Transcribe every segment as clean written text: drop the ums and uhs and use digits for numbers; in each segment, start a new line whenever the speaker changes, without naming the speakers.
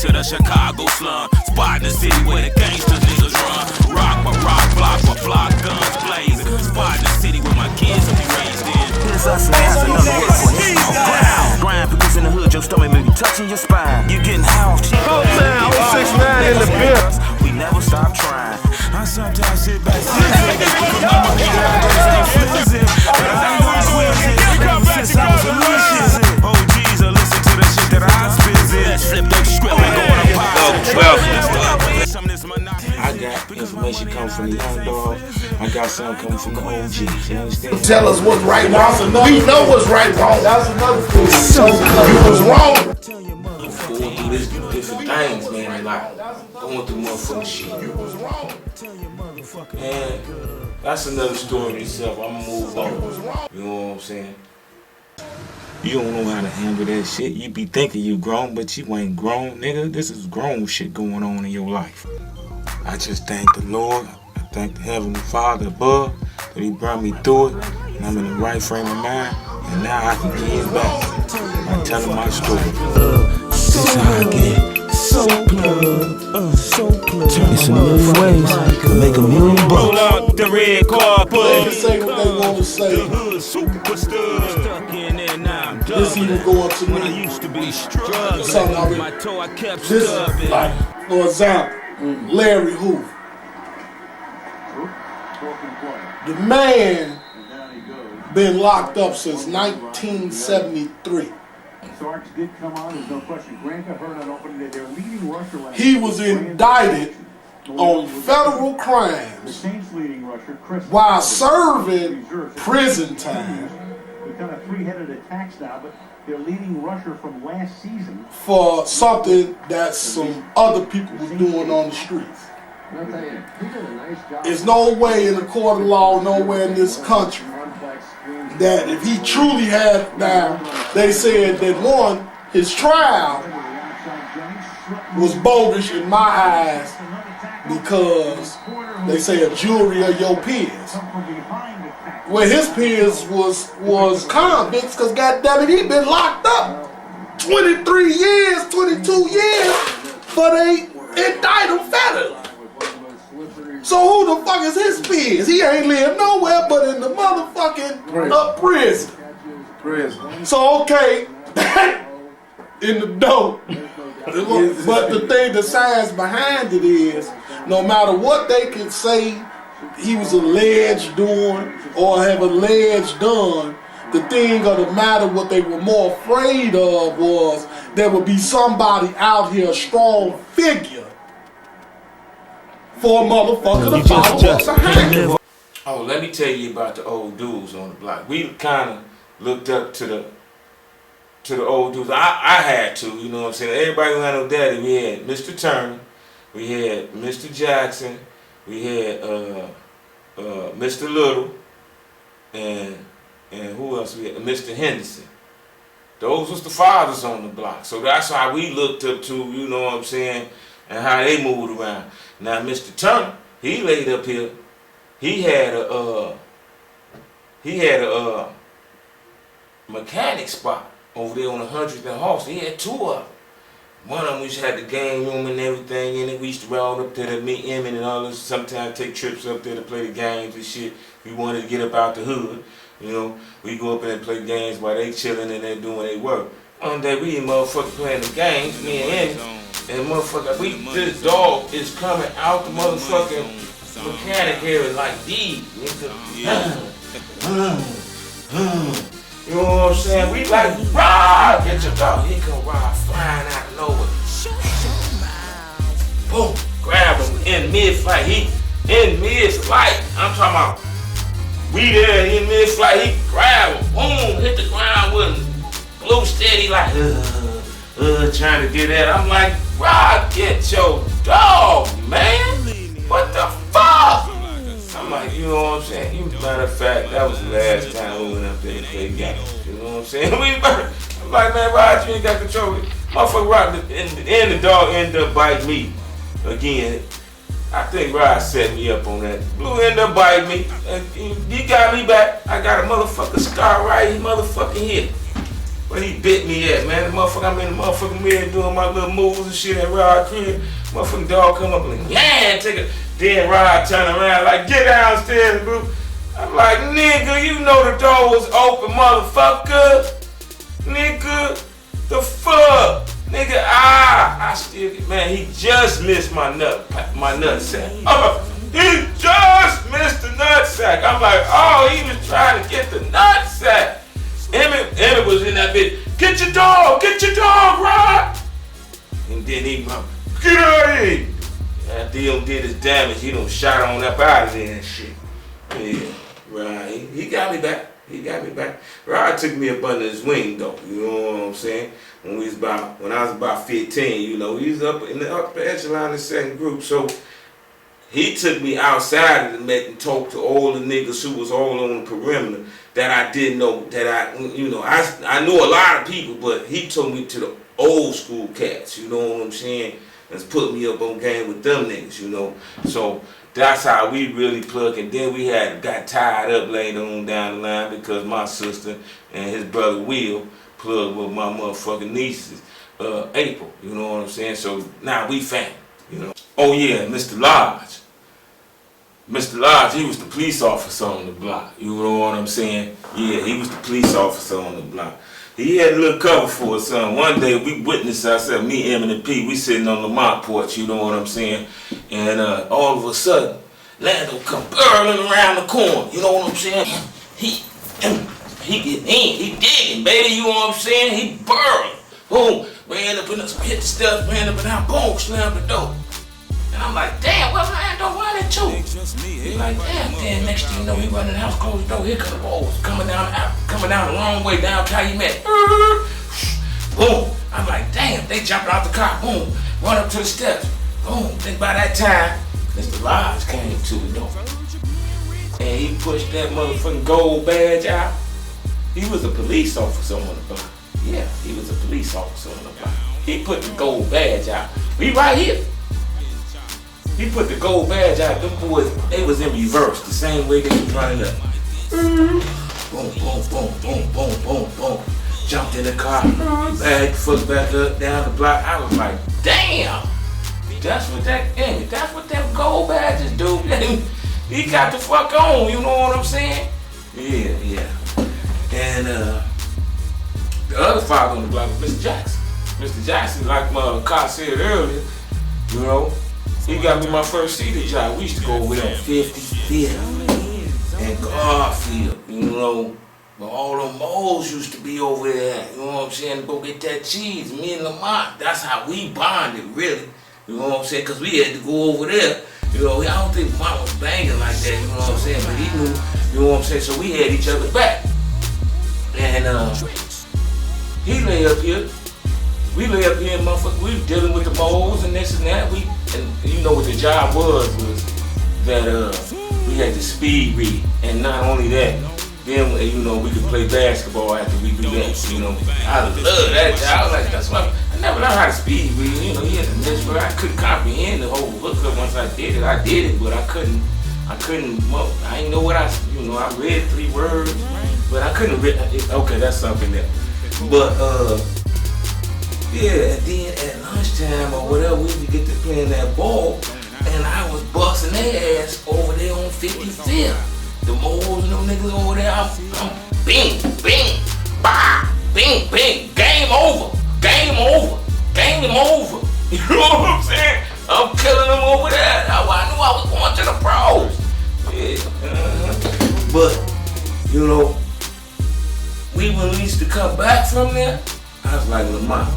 to the Chicago slum. Spot in the city where the gangsters niggas run. Rock by rock, block by block, guns blazing. Spot in the city where my kids will be raised in.
Here's us and that's another word for it. Grind because in the hood your stomach may be touching your spine. You getting housed.
Pokeman, 069 in the building.
We never stop trying.
I sometimes sit back and think I'm a nigga out there saying flips it. But I ain't gonna squeeze it. Ever since I was a little shit. Oh geez, I listen to the shit that I spit it. Let's flip that script and go on a pop.
I got information coming from the young dog. I got something coming from the OGs. You understand?
Tell us what's right and wrong. We know what's right and wrong. That's another thing. So you was wrong.
Going through this different things, man. Like going through motherfucking shit. You was wrong. Man, that's another story in itself. I'ma move on. You know what I'm saying? You don't know how to handle that shit. You be thinking you grown, but you ain't grown, nigga. This is grown shit going on in your life. I just thank the Lord. I thank the Heavenly Father above that He brought me through it, and I'm in the right frame of mind, and now I can give back by telling my story. This is how I get so plugged, so plugged. It's a million ways to make $1 million bucks.
Roll out the red carpet.
They can say what they want to say. This even go up to me. Something I mean, this is like, for example, Larry Hoover. The man been locked up since 1973. He was indicted on federal crimes while serving prison time for something that some other people was doing on the streets. There's no way in the court of law, nowhere in this country, that if he truly had, now they said that one, his trial was bogus in my eyes because they say a jury of your peers. Well, his peers was convicts because goddamn it, he been locked up 23 years, 22 years, but they indict him federally. So who the fuck is his peers? He ain't live nowhere but in the motherfucking prison. So okay, in the dope. But the thing, the science behind it is, no matter what they can say he was alleged doing or have alleged done, the thing of the matter, what they were more afraid of was there would be somebody out here, a strong figure, for a motherfucker to follow us behind.
Oh, let me tell you about the old dudes on the block. We kind of looked up to the old dudes. I had to, you know what I'm saying? Everybody who had no daddy, we had Mr. Turner, we had Mr. Jackson, we had Mr. Little, and who else we had? Mr. Henderson. Those was the fathers on the block. So that's how we looked up to, you know what I'm saying, and how they moved around. Now Mr. Turner, he laid up here. He had a mechanic spot over there on 100th and Hawks. He had two of them. One of them, we just had the game room and everything in it. We used to roll up to the meet Emmett and all this. Sometimes take trips up there to play the games and shit. We wanted to get up out the hood. You know, we go up there and play games while they chilling and they doing their work. One day we motherfucker playing the games, me and Emmett. And motherfucker, this dog is coming out the motherfucking mechanic area like these. You know what I'm saying? We like, Rod, get your dog. Here come Rod flying out of nowhere. Boom, grab him in mid-flight. He in mid-flight. I'm talking about, we there in mid-flight. He grab him, boom, hit the ground with him. Blue steady like, trying to get at. I'm like, Rod, get your dog, man. What the fuck? I'm like, you know what I'm saying? Matter of fact, that was the last time we went up there and played games. You know what I'm saying? I'm like, man, Rod, you ain't got control of it. Motherfucker, Rod, and the dog ended up biting me again. I think Rod set me up on that. Blue ended up biting me. And he got me back. I got a motherfucking scar right here, motherfucking here. Where he bit me at, man. The motherfucker, I'm in the motherfucking mirror doing my little moves and shit at Rod crib. Motherfucking dog come up and like, yeah, take it. Then Rod turn around like, get downstairs, bro. I'm like, nigga, you know the door was open, motherfucker. Nigga, the fuck? Nigga, I still, man, he just missed my nutsack. He just missed the nutsack. I'm like, oh, he was trying to get the nutsack. Emmett was in that bitch. Get your dog, Rod. And then he, get out of here. After he did his damage, he done shot on up out of there and shit. Yeah, right. He got me back. Rod took me up under his wing though. You know what I'm saying? When I was about 15, you know, he was up in the upper echelon of the second group. So he took me outside of the Met and talked to all the niggas who was all on the perimeter that I didn't know, that I knew a lot of people, but he took me to the old school cats, you know what I'm saying? And put me up on game with them niggas, you know? So that's how we really plug. And then we got tied up later on down the line because my sister and his brother Will plugged with my motherfucking nieces, April, you know what I'm saying? So now we family, you know? Oh yeah, Mr. Lodge. Mr. Lodge, he was the police officer on the block. You know what I'm saying? Yeah, he was the police officer on the block. He had a little cover for us, son. One day we witnessed ourselves, me, Emmett, and P, we sitting on the Lamont porch, you know what I'm saying? And all of a sudden, Lando come burling around the corner, you know what I'm saying? He get in, he digging, baby, you know what I'm saying? He burling. Boom, ran up in the, hit the steps, ran up and out, boom, slammed the door. And I'm like, damn, where's my door? Why that too? He's like, damn, then next thing you know, he running the house, closed the door, here come the balls, coming down the long way down Calumet. Boom. I'm like, damn, they jumping out the car, boom, run up to the steps. Boom. Then by that time, Mr. Lodge came to the door. And he pushed that motherfucking gold badge out. He was a police officer on the block. Yeah, he was a police officer on the block. He put the gold badge out. We right here. He put the gold badge out. Them boys, they was in reverse, the same way they was running up. Boom, boom, boom, boom, boom, boom, boom. Jumped in the car, back, foot back up, down the block. I was like, damn, that's what that gold badges do. He got the fuck on, you know what I'm saying? Yeah. And the other father on the block was Mr. Jackson. Mr. Jackson, like my car said earlier, you know, he got me my first CD job. We used to go over there on 55th and Garfield, you know. But all them moles used to be over there, you know what I'm saying, to go get that cheese. Me and Lamont, that's how we bonded, really. You know what I'm saying? Because we had to go over there. You know, I don't think Lamont was banging like that, you know what I'm saying? But he knew, you know what I'm saying? So we had each other's back. And he lay up here. We lay up here, motherfucker. We were dealing with the moles and this and that. And you know what the job was that we had to speed read. And not only that, then you know we could play basketball after we do that. You know, I love that job. Like that's why I never learned how to speed read. You know, he had to miss, but I couldn't comprehend the whole hookup once I did it. I did it, but I couldn't. I didn't know what I read 3 words, but I couldn't read. Okay, that's something there. But yeah, and then at lunchtime or whatever, we would get to playing that ball, and I was busting their ass over there on 55th. The moles and them niggas over there, I'm bing, bing, bah, bing, bing, game over. You know what I'm saying? I'm killing them over there. I knew I was going to the pros. Yeah. But, you know, when we used to come back from there, I was like, Lamont,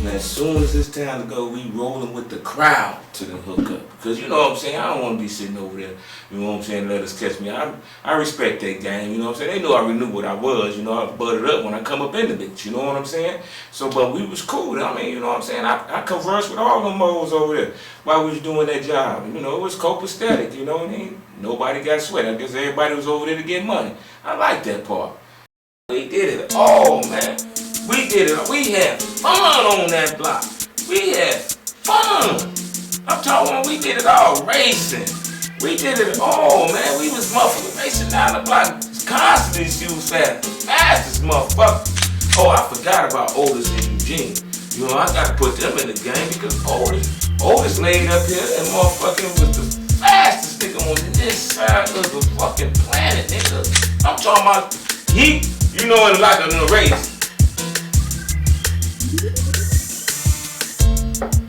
man, as soon as it's time to go, we rolling with the crowd to the hookup. Because you know what I'm saying, I don't want to be sitting over there, you know what I'm saying, let us catch me. I respect that game, you know what I'm saying. They knew I already knew what I was, you know, I buttered up when I come up in the bitch, you know what I'm saying. So, but we was cool, I mean, you know what I'm saying. I conversed with all them moles over there while we was doing that job. You know, it was copacetic, you know what I mean. Nobody got sweat. I guess everybody was over there to get money. I like that part. We did it all, man. We did it. We had fun on that block. We had fun. I'm talking, we did it all. Racing. We did it all, man. We was motherfucking racing down the block constantly. She was fast. Fastest motherfucker. Oh, I forgot about Otis and Eugene. You know, I gotta put them in the game because Otis laid up here and motherfucking was the fastest nigga on this side of the fucking planet, nigga. I'm talking about you know, in like in a race.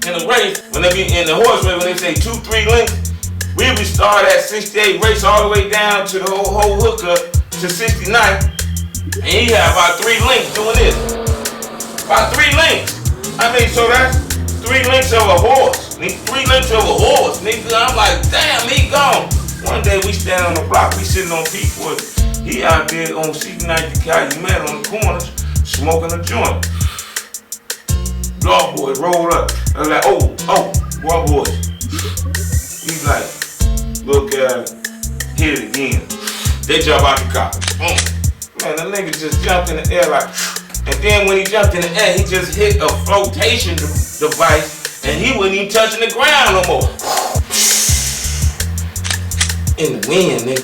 In a race, when they be in the horse race, when they say 2-3 lengths, we would start at 68, race all the way down to the whole hookup to 69. And he had about 3 lengths doing this. About 3 lengths. I mean, so that's 3 lengths of a horse. 3 lengths of a horse, nigga. I'm like, damn, he gone. One day we stand on the block, we sitting on P4. He out there on C90 Calumet on the corners, smoking a joint. Dog boys roll up. I was like, oh, boy, boys. He's like, look at it, hit it again. They jump out the car. Man, the nigga just jumped in the air like, and then when he jumped in the air, he just hit a flotation device, and he wasn't even touching the ground no more. In the wind, nigga.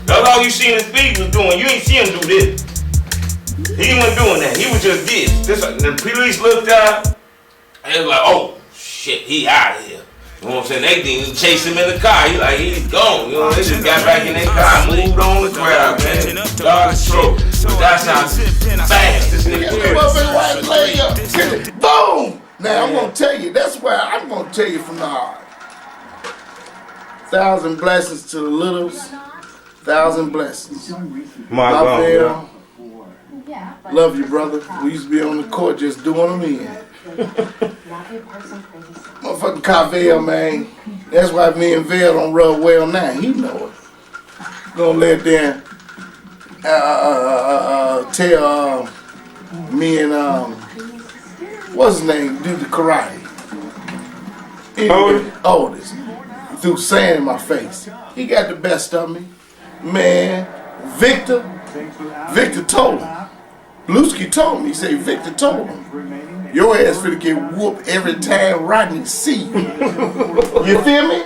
That's all you seen his feet was doing. You ain't see him do this. He wasn't doing that. He was just this. The police looked out, and they was like, oh, shit, he out of here. You know what I'm saying? They didn't chase him in the car. He's gone. You know, they just got back in their car, moved on the crowd, man. Dog control. But that's how fast this nigga is.
Boom! Now I'm gonna tell you, that's where I'm gonna tell you from the heart. 1,000 blessings to the littles, 1,000 blessings.
My God.
Love you, brother. We used to be on the court just doing them in. Motherfucking Carvel, man. That's why me and Vail don't rub well now. He know it. Gonna let them tell me and what's his name, do the karate. Otis. Threw sand in my face. He got the best of me. Man, Victor told him. Bluski told me, he said, Victor told him, your ass finna get whooped every time Rodney see you. You feel me?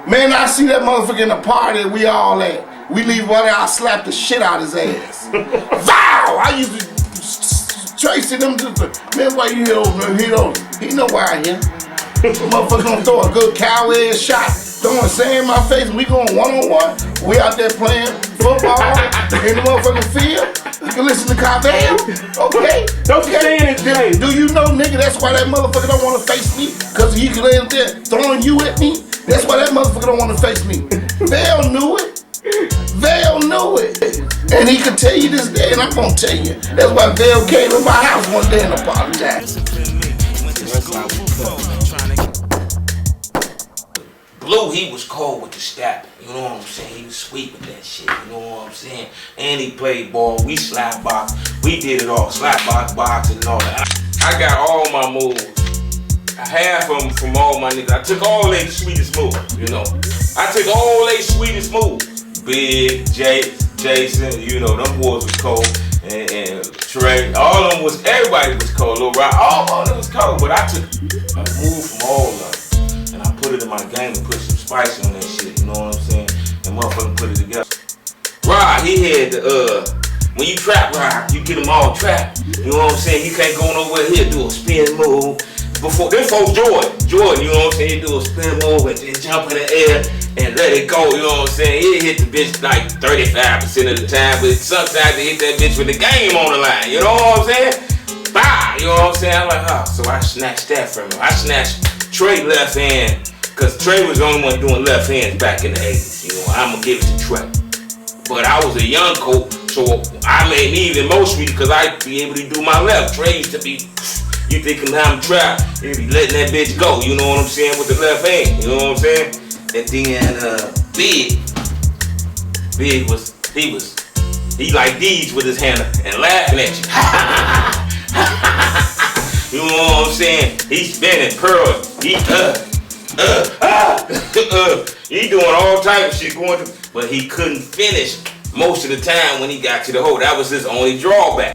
Man, I see that motherfucker in the party we all at. We leave one out, I slap the shit out his ass. Vow! I used to trace them to the, man, why you hit over? He know why I hit. Motherfucker gonna throw a good cow ass shot, throwing sand in my face, and we going one-on-one. We out there playing football in the motherfucking field. You can listen to Carvel, okay?
Don't stay in his game.
Do you know, nigga, that's why that motherfucker don't want to face me? Because he can in there throwing you at me? That's why that motherfucker don't want to face me. Vail knew it. Vail knew it. And he could tell you this day, and I'm going to tell you. That's why Vail came to my house one day and apologized.
Blue, he was cold with the step. You know what I'm saying? He was sweet with that shit. You know what I'm saying? And he played ball. We slap box. We did it all. Slap box, boxing, and all that. I got all my moves. Half of them from all my niggas. I took all their sweetest moves, you know. I took all their sweetest moves. Big, Jason, you know, them boys was cold. And Trey, all of them was, everybody was cold. Lil Rod, all of them was cold. But I took a move from all of them. Put it in my game and put some spice on that shit, you know what I'm saying? And motherfucking put it together. Rod, he had the, when you trap Rod, you get them all trapped. You know what I'm saying? You can't go nowhere here, do a spin move. Before, this folks Jordan, you know what I'm saying? He do a spin move and then jump in the air and let it go, you know what I'm saying? He hit the bitch like 35% of the time, but sometimes he hit that bitch with the game on the line, you know what I'm saying? Bah, you know what I'm saying? I'm like, oh, so I snatched that from him. I snatched Trey left hand. Cause Trey was the only one doing left hands back in the 80s, you know, I'ma give it to Trey. But I was a young coach, so I made me even more sweet because I'd be able to do my left. Trey used to be, you think I'm trapped, he'd be letting that bitch go, you know what I'm saying, with the left hand, you know what I'm saying? And then Big was, he like these with his hand and laughing at you. You know what I'm saying? He's spinning pearls, he doing all type of shit going through, but he couldn't finish most of the time when he got to the hole. That was his only drawback.